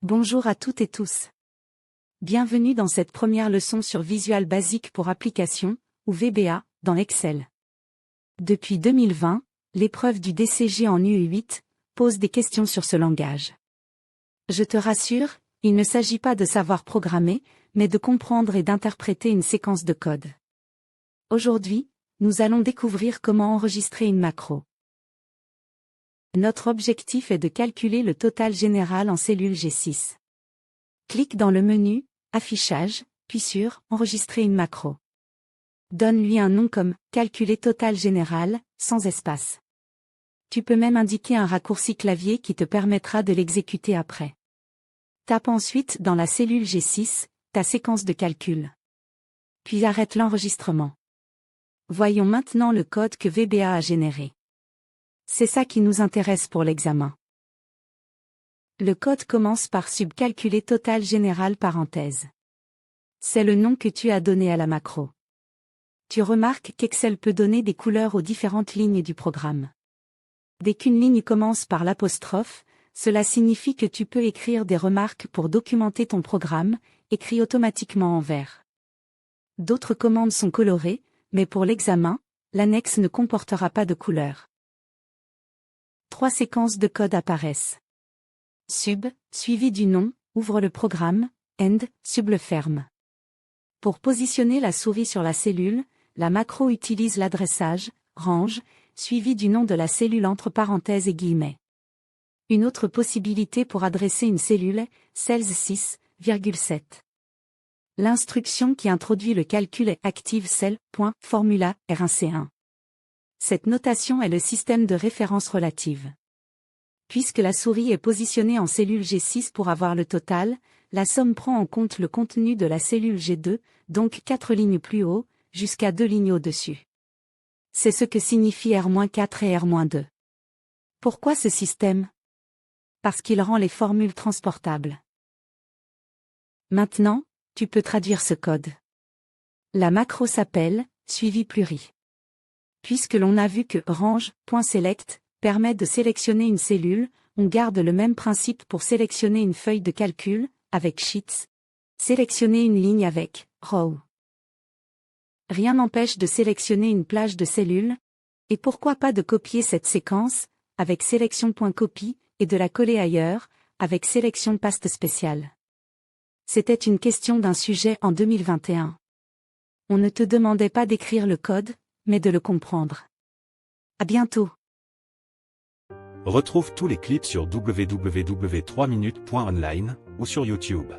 Bonjour à toutes et tous. Bienvenue dans cette première leçon sur Visual Basic pour application, ou VBA, dans Excel. Depuis 2020, l'épreuve du DCG en UE8 pose des questions sur ce langage. Je te rassure, il ne s'agit pas de savoir programmer, mais de comprendre et d'interpréter une séquence de code. Aujourd'hui, nous allons découvrir comment enregistrer une macro. Notre objectif est de calculer le total général en cellule G6. Clique dans le menu « Affichage », puis sur « Enregistrer une macro ». Donne-lui un nom comme « Calculer total général », sans espace. Tu peux même indiquer un raccourci clavier qui te permettra de l'exécuter après. Tape ensuite dans la cellule G6, ta séquence de calcul. Puis arrête l'enregistrement. Voyons maintenant le code que VBA a généré. C'est ça qui nous intéresse pour l'examen. Le code commence par subcalculer total général parenthèse. C'est le nom que tu as donné à la macro. Tu remarques qu'Excel peut donner des couleurs aux différentes lignes du programme. Dès qu'une ligne commence par l'apostrophe, cela signifie que tu peux écrire des remarques pour documenter ton programme, écrit automatiquement en vert. D'autres commandes sont colorées, mais pour l'examen, l'annexe ne comportera pas de couleurs. 3 séquences de code apparaissent. Sub, suivi du nom, ouvre le programme, end, sub le ferme. Pour positionner la souris sur la cellule, la macro utilise l'adressage, range, suivi du nom de la cellule entre parenthèses et guillemets. Une autre possibilité pour adresser une cellule est Cells 6,7. L'instruction qui introduit le calcul est Active Cell, formula, R1C1. Cette notation est le système de référence relative. Puisque la souris est positionnée en cellule G6 pour avoir le total, la somme prend en compte le contenu de la cellule G2, donc 4 lignes plus haut, jusqu'à 2 lignes au-dessus. C'est ce que signifie R-4 et R-2. Pourquoi ce système? Parce qu'il rend les formules transportables. Maintenant, tu peux traduire ce code. La macro s'appelle « suivi pluri ». Puisque l'on a vu que range.select permet de sélectionner une cellule, on garde le même principe pour sélectionner une feuille de calcul, avec Sheets. Sélectionner une ligne avec row. Rien n'empêche de sélectionner une plage de cellules, et pourquoi pas de copier cette séquence, avec sélection.copy, et de la coller ailleurs, avec sélection paste spéciale. C'était une question d'un sujet en 2021. On ne te demandait pas d'écrire le code, mais de le comprendre. À bientôt. Retrouve tous les clips sur www.3minutes.online ou sur YouTube.